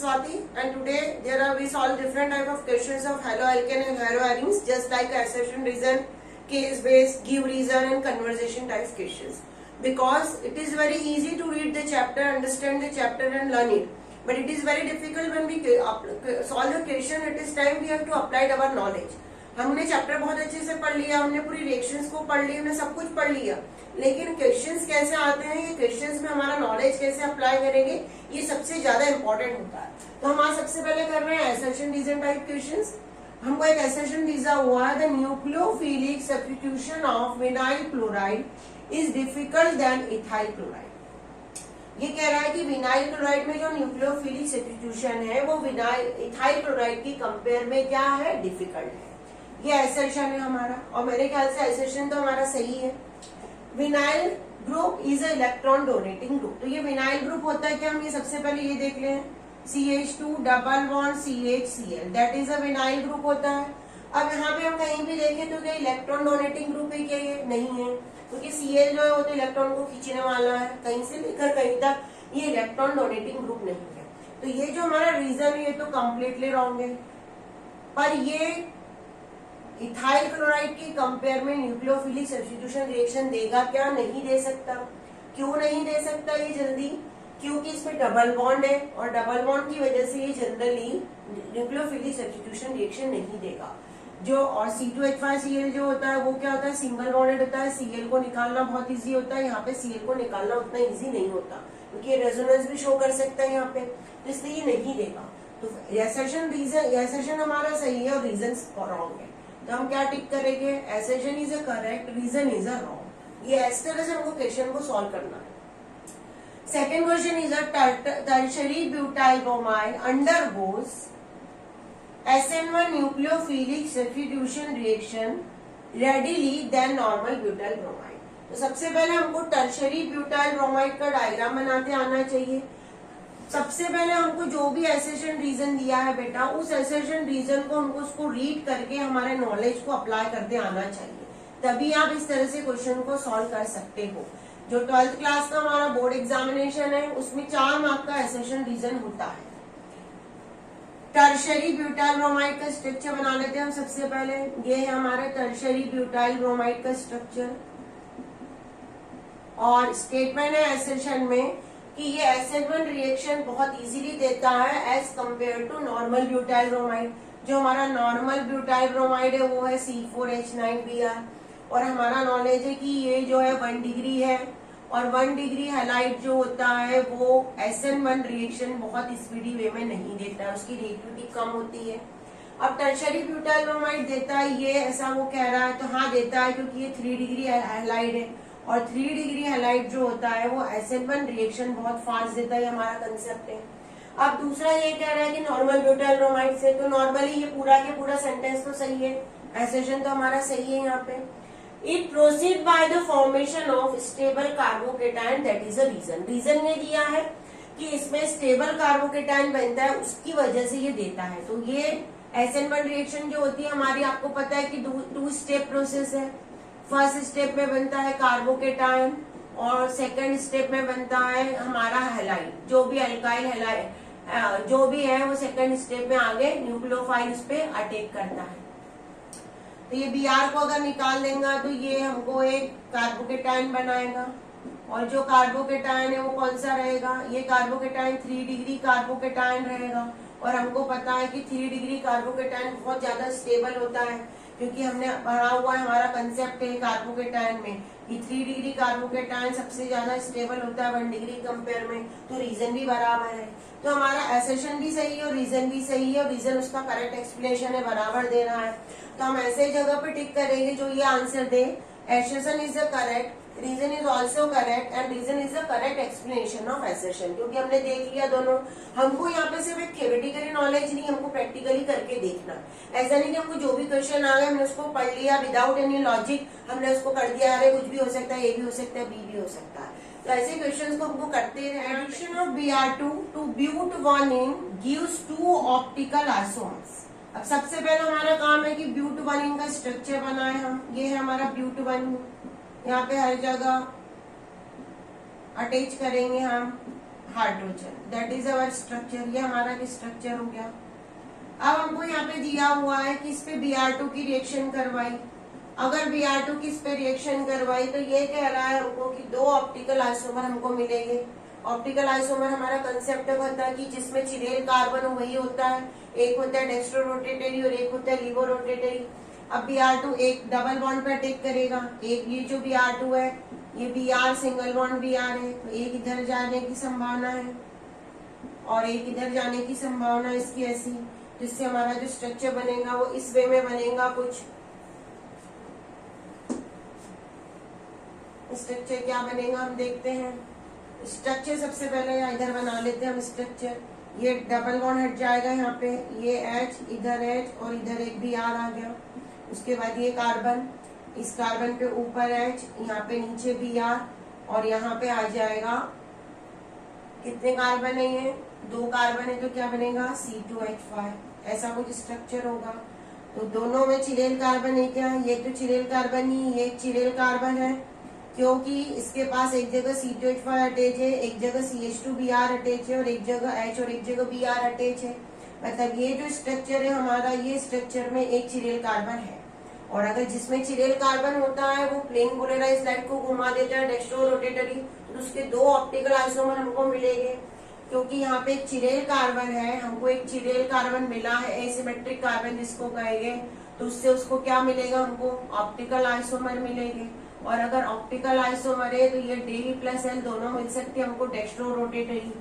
Swati, and today we solve different type of questions of haloalkane and haloarenes, just like assertion, reason, case based, give reason, and conversation type questions. Because it is very easy to read the chapter, understand the chapter, and learn it. But it is very difficult when we solve the question. It is time we have to apply our knowledge. हमने chapter बहुत अच्छे से पढ़ लिया, हमने पूरी reactions को पढ़ लिया, हमने सब कुछ पढ़ लिया, लेकिन क्वेश्चंस कैसे आते हैं, ये क्वेश्चंस में हमारा नॉलेज कैसे अप्लाई करेंगे, ये सबसे ज्यादा इंपॉर्टेंट होता है. तो हम आज सबसे पहले कर रहे हैं असर्शन रीजन टाइप क्वेश्चंस. हमको एक असर्शन दिया हुआ है, the nucleophilic substitution of vinyl chloride is difficult than ethyl chloride. ये कह रहा है कि विनाइल क्लोराइड में जो न्यूक्लियोफिलिक सब्स्टिट्यूशन है वो इथाइल क्लोराइड की कंपेयर में क्या है, डिफिकल्ट है. ये असर्शन है हमारा, और मेरे ख्याल से असर्शन तो हमारा सही है. Vinyl group is a electron donating group. तो ये विनाइल ग्रुप होता है क्या, हम ये सबसे पहले ये देख लें. CH2 double bond CHCl, that is a vinyl group होता है. अब यहाँ पे हम कहीं भी देखें तो क्या इलेक्ट्रॉन डोनेटिंग ग्रुप है क्या, ये नहीं है, क्योंकि Cl जो है वो तो इलेक्ट्रॉन को खींचने वाला है, कहीं से लेकर कहीं तक ये इलेक्ट्रॉन डोनेटिंग ग्रुप नहीं है. तो ये जो हमारा रीजन है ये तो कम्प्लीटली रॉन्ग है. पर ये इथाइल क्लोराइड की कंपेयर में न्यूक्लियोफिलिक सब्स्टिट्यूशन रिएक्शन देगा क्या, नहीं दे सकता. क्यों नहीं दे सकता ये जल्दी, क्योंकि इसमें डबल बॉन्ड है, और डबल बॉन्ड की वजह से ये जनरली न्यूक्लियोफिलिक सब्स्टिट्यूशन रिएक्शन नहीं देगा. जो और C2H5Cl जो होता है वो क्या होता है, सिंगल बॉन्डेड होता है. Cl को निकालना बहुत इजी होता है, यहाँ पे Cl को निकालना उतना इजी नहीं होता, क्योंकि ये रेजोनेंस भी शो कर सकता है यहाँ पे, इसलिए ये नहीं देगा. तो असर्शन हमारा सही है और रीजन रॉन्ग है. तो हम क्या टिक करेंगे, assertion is a correct, reason is a wrong. ये इस तरह से हमको क्वेश्चन को सॉल्व करना है. Second question is a tertiary butyl bromide undergoes SN1 nucleophilic substitution reaction readily than normal butyl bromide. तो सबसे पहले हमको टर्शरी ब्यूटाइल ब्रोमाइड का डायग्राम बनाते आना चाहिए. सबसे पहले हमको जो भी असर्शन रीजन दिया है बेटा, उस असर्शन रीजन को हमको उसको रीड करके हमारे नॉलेज को अप्लाई करते आना चाहिए, तभी आप इस तरह से क्वेश्चन को सॉल्व कर सकते हो. जो 12th क्लास का हमारा बोर्ड एग्जामिनेशन है उसमें 4 मार्क का असर्शन रीजन होता है. टर्शरी ब्यूटाइल ब्रोमाइड का स्ट्रक्चर बना लेते हैं हम सबसे पहले. ये है हमारा टर्शरी ब्यूटाइल ब्रोमाइड का स्ट्रक्चर, और स्टेटमेंट है असर्शन में कि ये SN1 रिएक्शन बहुत इजीली देता है as compare to normal butyl bromide. जो हमारा नॉर्मल ब्यूटाइल ब्रोमाइड है वो है C4H9Br, और हमारा नॉलेज है कि ये जो है 1 डिग्री है, और 1 डिग्री हैलाइड जो होता है वो SN1 रिएक्शन बहुत स्पीडी वे में नहीं देता है, उसकी रिएक्टिविटी कम होती है. अब टर्शरी ब्यूटाइल ब्रोमाइड देता है ये, ऐसा वो कह रहा है, तो हाँ देता है, क्योंकि ये 3 डिग्री हैलाइड है, और 3 डिग्री हैलाइड जो होता है वो SN1 रिएक्शन बहुत फास्ट देता है, हमारा कंसेप्ट है. अब दूसरा ये कह रहा है कि नॉर्मल ब्यूटाइल ब्रोमाइड से, तो नॉर्मली ये पूरा के पूरा सेंटेंस तो सही है, असर्शन तो हमारा सही है यहाँ पे. It proceed by the formation of stable carbocation, that is a reason. Reason ये दिया है कि इसमें स्टेबल कार्बोकेटायन बनता है, उसकी वजह से ये देता है. तो ये SN1 रिएक्शन जो होती है हमारी, आपको पता है कि 2 स्टेप प्रोसेस है. फर्स्ट स्टेप में बनता है कार्बोकेटायन, और सेकंड स्टेप में बनता है हमारा हैलाइड. जो भी अल्काइल हैलाइड जो भी है वो सेकंड स्टेप में आगे न्यूक्लियोफाइल्स पे अटैक करता है. तो ये Br को अगर निकाल देगा तो ये हमको एक कार्बोकेटायन बनाएगा, और जो कार्बोकेटायन है वो कौन सा रहेगा, ये कार्बोकेटायन 3 डिग्री कार्बोकेटायन रहेगा. और हमको पता है कि 3 डिग्री कार्बोकेटायन बहुत ज्यादा स्टेबल होता है, क्योंकि हमने पढ़ा हुआ है, हमारा कंसेप्ट है कार्बोकेटायन में कि 3 डिग्री कार्बोकेटायन सबसे ज्यादा स्टेबल होता है 1 डिग्री कंपेयर में. तो रीजन भी बराबर है. तो हमारा असर्शन भी सही है और रीजन भी सही है, और रीजन उसका करेक्ट एक्सप्लेनेशन है, बराबर दे रहा है. तो हम ऐसे जगह पे टिक करेंगे जो ये आंसर दे. Assertion is the correct, reason is also correct, and reason is the correct explanation of assertion. क्योंकि हमने देख लिया दोनों. हमको यहाँ पे सिर्फ एक थ्योरेटिकली नॉलेज नहीं, हमको प्रैक्टिकली करके देखना. ऐसा नहीं कि हमको जो भी क्वेश्चन आ गए हमने उसको पढ़ लिया विदाउट एनी लॉजिक, हमने उसको कर दिया, अरे कुछ भी हो सकता है, ए भी हो सकता है, बी भी हो सकता है. तो ऐसे क्वेश्चंस को हमको करते रहे. एडिशन ऑफ Br2 टू ब्यूट1 गिव्स 2 ऑप्टिकल आइसोमर्स. अब सबसे पहले हमारा काम है कि ब्यूट1 का स्ट्रक्चर बनाए हम. ये है हमारा ब्यूट1, यहाँ पे हर जगह अटैच करेंगे हम hydrogen, that is our structure. ये हमारा स्ट्रक्चर हो गया। अब हमको यहाँ पे दिया हुआ है कि इस पे Br2 की रिएक्शन करवाई। अगर Br2 की इस पे रिएक्शन करवाई तो ये कह रहा है हमको कि दो ऑप्टिकल आइसोमर हमको मिलेंगे। ऑप्टिकल आइसोमर हमारा कंसेप्ट होता है कि जिसमें चिलेल कार्बन वही होता है, एक होता है डेक्स्ट्रो रोटेटरी और एक होता है लीवो रोटेटरी। अब Br2 एक डबल बॉन्ड पे अटैक करेगा, एक ये जो Br2 है ये Br सिंगल बॉन्ड Br है, तो एक इधर जाने की संभावना है और एक इधर जाने की संभावना इसकी ऐसी, जिससे हमारा जो स्ट्रक्चर बनेगा वो इस वे में बनेगा। कुछ स्ट्रक्चर क्या बनेगा हम देखते हैं। स्ट्रक्चर सबसे पहले इधर बना लेते हैं हम स्ट्रक्चर। ये डबल बॉन्ड हट जाएगा यहाँ पे, ये H इधर H और इधर एक Br आ गया। उसके बाद ये कार्बन, इस कार्बन पे ऊपर H, यहाँ पे नीचे Br और यहाँ पे आ जाएगा कितने कार्बन है ये, 2 कार्बन है, तो क्या बनेगा C2H5। ऐसा कुछ स्ट्रक्चर होगा। तो दोनों में चिलेल कार्बन है क्या, ये तो चिलेल कार्बन ही, ये चिलेल कार्बन है क्योंकि इसके पास एक जगह C2H5 अटैच है, एक जगह CH2Br अटैच है और एक जगह H और एक जगह Br अटैच है। मतलब ये जो स्ट्रक्चर है हमारा, ये स्ट्रक्चर में एक चिलेल कार्बन है। और अगर जिसमें चिलेल कार्बन होता है वो प्लेन पोलराइज्ड लाइट को घुमा देता है डेक्स्ट्रो रोटेटरी, तो उसके 2 ऑप्टिकल आइसोमर हमको मिलेंगे। क्योंकि यहाँ पे एक चिलेल कार्बन है, हमको एक चिलेल कार्बन मिला है, एसिमेट्रिक कार्बन जिसको कहेंगे, तो उससे उसको क्या मिलेगा, हमको ऑप्टिकल आइसोमर मिलेंगे। और अगर ऑप्टिकल आइसोमर है तो ये डी प्लस एल दोनों मिल सकते हैं हमको डेक्स्ट्रो रोटेटरी।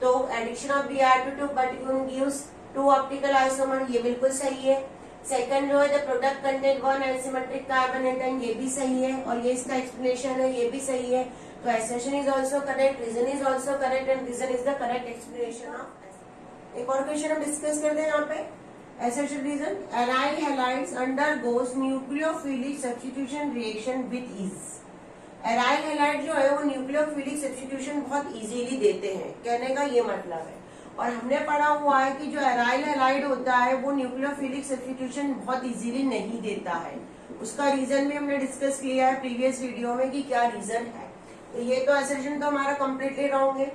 तो addition of Br2 to but gives 2 optical isomer, ये बिल्कुल सही है। सेकंड जो है the product contain 1 asymmetric carbon atom, ये भी सही है और ये इसका एक्सप्लेनेशन है, ये भी सही है। तो assertion is also correct, reason is also correct and reason is the correct explanation of। एक और क्वेश्चन हम डिस्कस करते हैं यहाँ पे। Assertion reason, aryl halides undergoes nucleophilic substitution reaction with ease। aryl halide जो है वो न्यूक्लियोफिलिक सब्स्टिट्यूशन बहुत इजीली देते हैं, कहने का ये मतलब है। और हमने पढ़ा हुआ है कि जो aryl halide होता है वो न्यूक्लियोफिलिक सब्स्टिट्यूशन बहुत इजीली नहीं देता है। उसका रीजन भी हमने डिस्कस किया है प्रीवियस वीडियो में कि क्या रीजन है। तो ये तो assertion तो हमारा completely wrong है।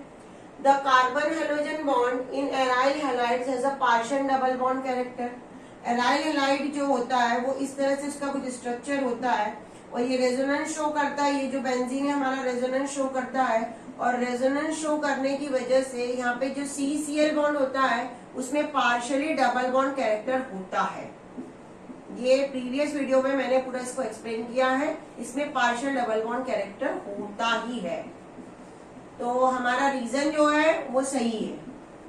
The carbon halogen bond in aryl halides has a partial double bond character। aryl halide जो होता है वो इस तरह से उसका कुछ स्ट्रक्चर होता है और ये रेजोनेंस शो करता है। ये जो बेंजीन है हमारा रेजोनेंस शो करता है और रेजोनेंस शो करने की वजह से यहाँ पे जो CCl बॉन्ड होता है उसमें पार्शियली डबल बॉन्ड कैरेक्टर होता है। ये प्रीवियस वीडियो में मैंने पूरा इसको एक्सप्लेन किया है, इसमें पार्शियल डबल बॉन्ड कैरेक्टर होता ही है। तो हमारा रीजन जो है वो सही है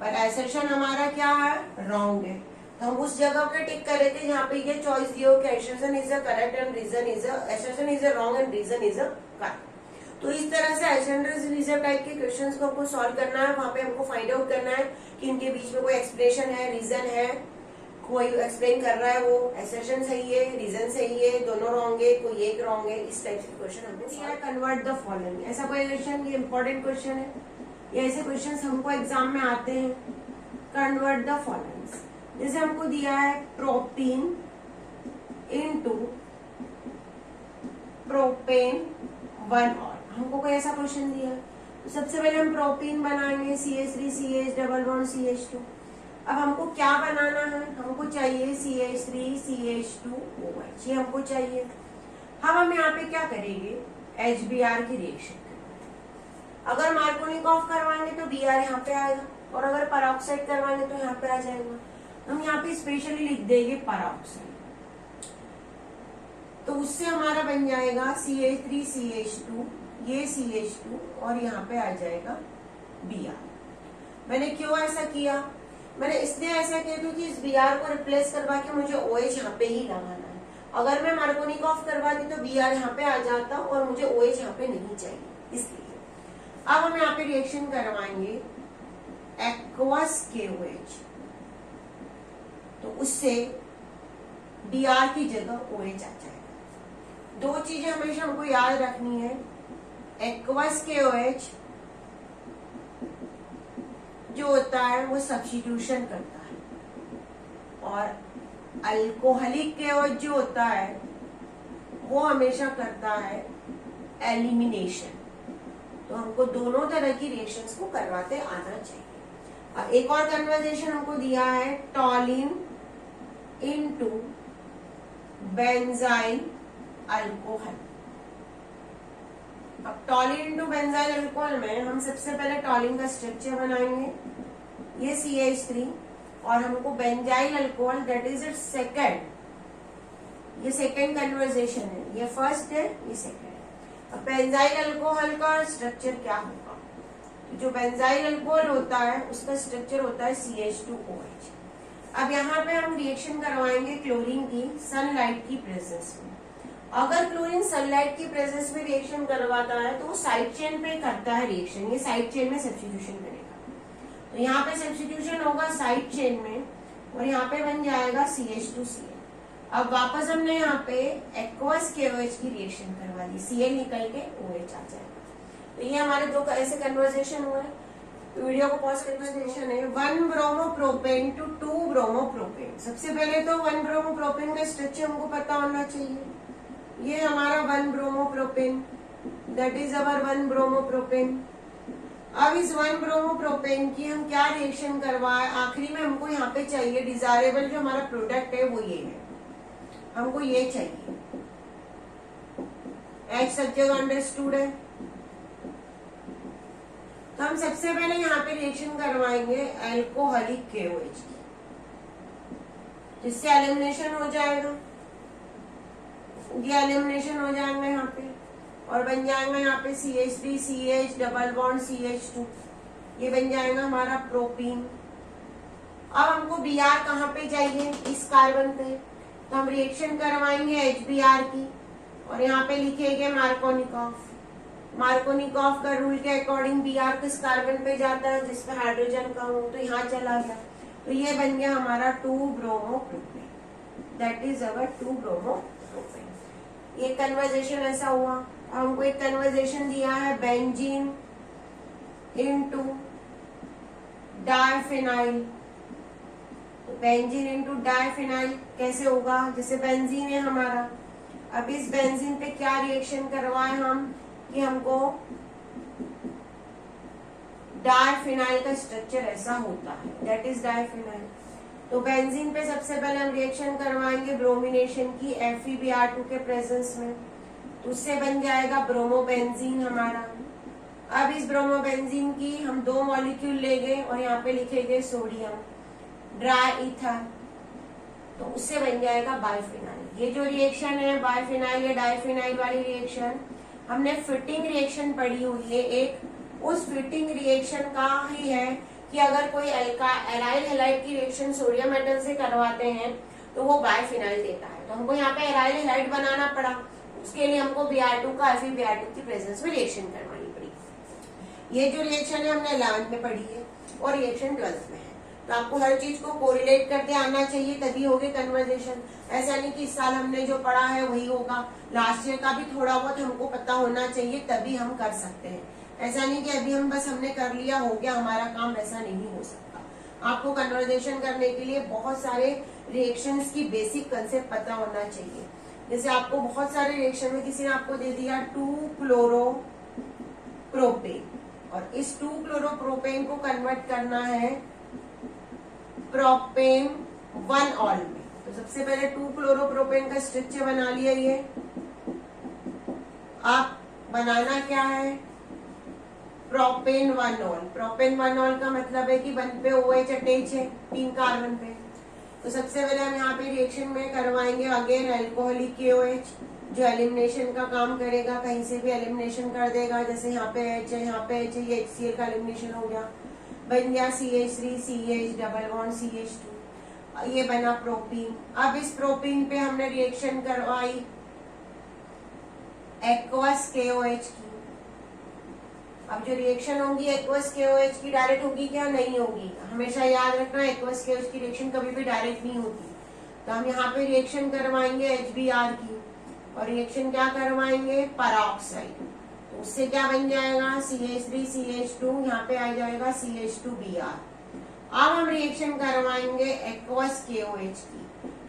पर एसर्शन हमारा क्या है, रॉन्ग है। तो हम उस जगह पे टिक कर रहे थे जहाँ पे ये चॉइस दिया हो कि assertion is a correct and reason is assertion is a wrong and reason is a correct. तो इस तरह से एसर्शन रीजन टाइप के क्वेश्चंस को हमको सॉल्व करना है। वहाँ पे हमको फाइंड आउट करना है कि इनके बीच में कोई एक्सप्लेनेशन है, रीजन है, कोई एक्सप्लेन कर रहा है वो एसर्शन सही है, रीजन सही है, दोनों रॉन्ग है, कोई एक रॉन्ग है। इस टाइप से क्वेश्चन हमको कन्वर्ट द फॉलोइंग, ऐसा कोई क्वेश्चन, ये इंपॉर्टेंट क्वेश्चन है, ये ऐसे क्वेश्चन हमको एग्जाम में आते हैं। कन्वर्ट द फॉलोइंग, जैसे हमको दिया है प्रोपीन इनटू प्रोपेन 1 और, हमको कोई ऐसा क्वेश्चन दिया है। तो सबसे पहले हम प्रोपीन बनाएंगे, CH3CH डबल बॉन्ड CH2। अब हमको क्या बनाना है, हमको चाहिए CH3CH2OH, ये हमको चाहिए। हम यहाँ पे क्या करेंगे, HBr की रिएक्शन। अगर मार्कोनिकॉफ करवाएंगे तो Br यहाँ पे आएगा और अगर पेरोक्साइड करवाएंगे तो यहाँ पे आ जाएगा। हम यहाँ पे स्पेशली लिख देंगे पेरोक्साइड, तो उससे हमारा बन जाएगा CH3CH2, ये CH2 और यहाँ पे आ जाएगा Br। मैंने क्यों ऐसा किया, मैंने इसलिए ऐसा किया क्योंकि इस Br को रिप्लेस करवा के मुझे OH यहाँ पे ही लगाना है। अगर मैं मार्कोनिकॉफ करवाती तो Br यहाँ पे आ जाता और मुझे OH यहाँ पे नहीं चाहिए, इसलिए। अब हम यहाँ पे रिएक्शन करवाएंगे एक्वस KOH, तो उससे Br की जगह OH आ जाएगा। 2 चीजें हमेशा हमको याद रखनी है, एक्वस KOH जो होता है वो सब्स्टिट्यूशन करता है और अल्कोहलिक KOH जो होता है वो हमेशा करता है एलिमिनेशन। तो हमको दोनों तरह की रिएक्शंस को करवाते आना चाहिए। अब एक और कन्वर्जेशन हमको दिया है, टॉलिन इनटू बेंजाइल अल्कोहल। अब टॉलिन इनटू बेंजाइल अल्कोहल में हम सबसे पहले टॉलिन का स्ट्रक्चर बनाएंगे, ये CH3, और हमको benzyl alcohol that is it second, ये सेकेंड कन्वर्जेशन है, ये फर्स्ट है, ये सेकेंड है। अब बेंजाइल अल्कोहल का स्ट्रक्चर क्या होगा, जो बेंजाइल अल्कोहल होता है उसका स्ट्रक्चर होता है CH2OH। अब यहाँ पे हम रिएक्शन करवाएंगे क्लोरीन की सनलाइट की प्रेजेंस में। अगर क्लोरीन सनलाइट की प्रेजेंस में रिएक्शन करवाता है तो वो साइड चेन पे करता है रिएक्शन, ये साइड चेन में सब्स्टिट्यूशन करेगा। तो यहाँ पे सब्स्टिट्यूशन होगा साइड चेन में और यहाँ पे बन जाएगा CH2Cl। अब वापस हमने यहाँ पे एक्वस KOH की रिएक्शन करवा दी, Cl निकल के OH आ जाएगा। तो ये हमारे दो ऐसे कन्वर्जेशन हुए। तो वीडियो को पॉज कन्वर्जेशन है 1 ब्रोमोप्रोपेन टू 2 ब्रोमोप्रोपेन। सबसे पहले तो 1 ब्रोमोप्रोपेन का स्ट्रक्चर हमको पता होना चाहिए। ये हमारा 1 bromopropane, that is our 1 bromopropane. अब इस 1 ब्रोमोप्रोपेन की हम क्या रिएक्शन करवाए, आखिरी में हमको यहाँ पे चाहिए डिजायरेबल जो हमारा प्रोडक्ट है वो ये है, हमको ये चाहिए। H सब जगह अंडरस्टूड है। तो हम सबसे पहले यहाँ पे रिएक्शन करवाएंगे अल्कोहलिक KOH की, जिससे एलिमिनेशन हो जाएगा, ये एलिमिनेशन हो जाएंगे यहाँ पे और बन जाएगा यहाँ पे CH3 CH double bond CH2, ये बन जाएगा हमारा प्रोपीन। अब हमको Br कहाँ पे चाहिए, इस कार्बन पे, तो हम रिएक्शन करवाएंगे HBr की और यहाँ पे लिखेंगे मार्कोनिकॉफ। मार्कोनिकॉफ का रूल के अकॉर्डिंग Br किस कार्बन पे जाता है, जिसपे हाइड्रोजन का हो, तो यहाँ चला गया। तो ये बन गया हमारा 2 bromopropane, that is our 2 bromopropane. ये कन्वर्जेशन ऐसा हुआ। हमको एक कन्वर्जेशन दिया है benzene into diphenyl. Benzene into diphenyl कैसे होगा, जैसे बेंजीन है हमारा, अब इस बेंजीन पे क्या रिएक्शन करवाए हम कि हमको डाइफिनाइल का स्ट्रक्चर ऐसा होता है, दैट इज डाइफिनाइल। तो बेंजीन पे सबसे पहले हम रिएक्शन करवाएंगे ब्रोमिनेशन की FeBr2 के प्रेजेंस में, तो उससे बन जाएगा ब्रोमोबेंजीन हमारा। अब इस ब्रोमोबेंजीन की हम 2 मॉलिक्यूल लेंगे और यहाँ पे लिखेंगे सोडियम ड्राई ईथर, तो उससे बन जाएगा बाइफिनाइल। ये जो रिएक्शन है बाइफिनाइल या डाइफिनाइल वाली रिएक्शन, हमने फिटिंग रिएक्शन पढ़ी हुई है एक, उस फिटिंग रिएक्शन का ही है कि अगर कोई एराइल हैलाइड की रिएक्शन सोडियम मेटल से करवाते हैं तो वो बाइफिनाइल देता है। तो हमको यहाँ पे एराइल हैलाइड बनाना पड़ा, उसके लिए हमको Br2 का FeBr2 की प्रेजेंस में रिएक्शन करवानी पड़ी। ये जो रिएक्शन है हमने 11th में पढ़ी है और रिएक्शन 12th में है। तो आपको हर चीज को कोरिलेट करते आना चाहिए, तभी होगी कन्वर्जेशन। ऐसा नहीं कि इस साल हमने जो पढ़ा है वही होगा, लास्ट ईयर का भी थोड़ा बहुत हमको पता होना चाहिए, तभी हम कर सकते हैं। ऐसा नहीं कि अभी हम बस हमने कर लिया हो गया हमारा काम, वैसा नहीं हो सकता। आपको कन्वर्जेशन करने के लिए बहुत सारे रिएक्शंस की बेसिक कंसेप्ट पता होना चाहिए। जैसे आपको बहुत सारे रिएक्शन में किसी ने आपको दे दिया 2 क्लोरोप्रोपेन और इस 2 क्लोरोप्रोपेन को कन्वर्ट करना है प्रोपेन 1 ऑल में। तो सबसे पहले 2 क्लोरोप्रोपेन का स्ट्रक्चर बना लिया। ये आप बनाना क्या है, प्रोपेन 1 ऑल। प्रोपेन 1 ऑल का मतलब है कि 1 पे OH अटैच है 3 कार्बन पे। तो सबसे पहले हम यहाँ पे रिएक्शन में करवाएंगे अगेन अल्कोहलिक KOH, जो एलिमिनेशन का काम करेगा, कहीं से भी एलिमिनेशन कर देगा। जैसे यहाँ पे H है, यहाँ पे H है, ये HCl का एलिमिनेशन हो गया, बन गया CH3 CH double bond CH2, ये बना प्रोपीन। अब इस प्रोपीन पे हमने रिएक्शन करवाई एक्वस KOH की। अब जो रिएक्शन होगी एक्वस KOH की डायरेक्ट होगी क्या, नहीं होगी। हमेशा याद रखना एक्वस KOH की रिएक्शन कभी भी डायरेक्ट नहीं होती। तो हम यहाँ पे रिएक्शन करवाएंगे HBr की और रिएक्शन क्या करवाएंगे पराऑक्साइड, तो उससे क्या बन जाएगा CH3 CH2, यहाँ पे आ जाएगा CH2Br। अब हम रिएक्शन करवाएंगे एक्वस KOH की।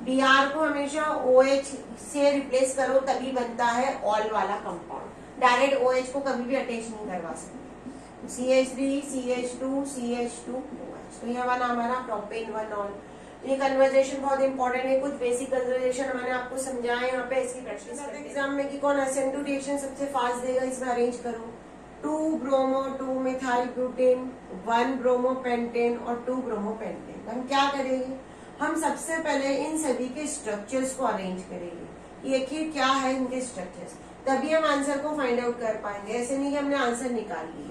Br को हमेशा OH से रिप्लेस करो तभी बनता है ऑल वाला कंपाउंड, डायरेक्ट OH को कभी भी अटैच नहीं करवा सकते। CH3 CH2 CH2 OH, तो ये वाला हमारा प्रोपेन 1 ऑल। ये कन्वर्जेशन बहुत इंपॉर्टेंट है, कुछ बेसिक कन्वर्जेशन मैंने आपको समझाया यहाँ पे, इसकी प्रैक्टिस करते हैं एग्जाम में कि कौन SN2 रिएक्शन सबसे फास्ट देगा। इसमें अरेंज करो 2 bromo 2 methyl butane, 1 bromo pentane और 2 ब्रोमो पेंटेन। हम क्या करेंगे, हम सबसे पहले इन सभी के स्ट्रक्चर्स को अरेंज करेंगे, ये कि क्या है इनके स्ट्रक्चर्स, तभी हम आंसर को फाइंड आउट कर पाएंगे। ऐसे नहीं कि हमने आंसर निकाल लिए।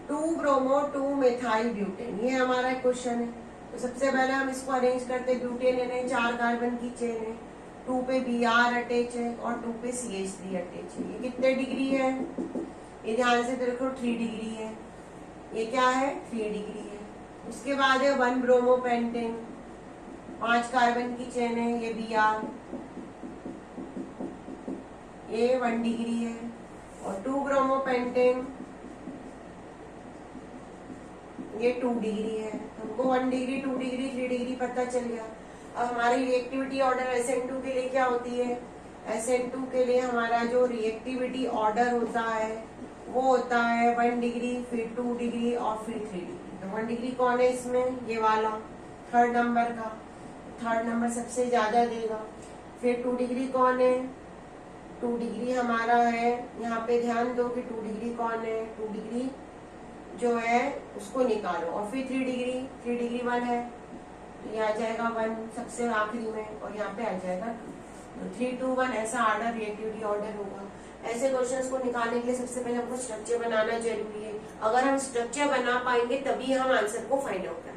2 ब्रोमो 2 मिथाइल ब्यूटेन, ये हमारा क्वेश्चन है। तो सबसे पहले हम इसको अरेंज करते, ब्यूटेन है 4 कार्बन की चेन है, 2 पे Br अटैच है और 2 पे CH3 अटैच है। ये कितने डिग्री है, ये ध्यान से देखो 3 डिग्री है, ये क्या है 3 डिग्री है। उसके बाद है 1 ब्रोमो पेंटेन, 5 कार्बन की चेन है, ये Br, ये 1 डिग्री है। और 2 ब्रोमो पेंटेन, ये 2 डिग्री है। हमको 1 डिग्री 2 डिग्री 3 डिग्री पता चल गया। अब हमारी रिएक्टिविटी ऑर्डर SN2 के लिए क्या होती है, SN2 के लिए हमारा जो रिएक्टिविटी ऑर्डर होता है वो होता है 1 डिग्री, फिर 2 डिग्री और फिर 3 डिग्री। तो 1 डिग्री कौन है इसमें, ये वाला 3rd नंबर का, 3rd नंबर सबसे ज्यादा देगा। फिर 2 डिग्री कौन है, 2 डिग्री हमारा है, यहाँ पे ध्यान दो कि 2 डिग्री कौन है, 2 डिग्री जो है उसको निकालो। और फिर 3 डिग्री 1 है, तो ये आ जाएगा 1 सबसे आखिरी में, और यहाँ पे आ जाएगा 2। तो 3 2 1 ऐसा ऑर्डर रिएक्टिविटी ऑर्डर होगा। ऐसे क्वेश्चंस को निकालने के लिए सबसे पहले हमको स्ट्रक्चर बनाना जरूरी है। अगर हम स्ट्रक्चर बना पाएंगे तभी हम आंसर को फाइंड आउट करेंगे।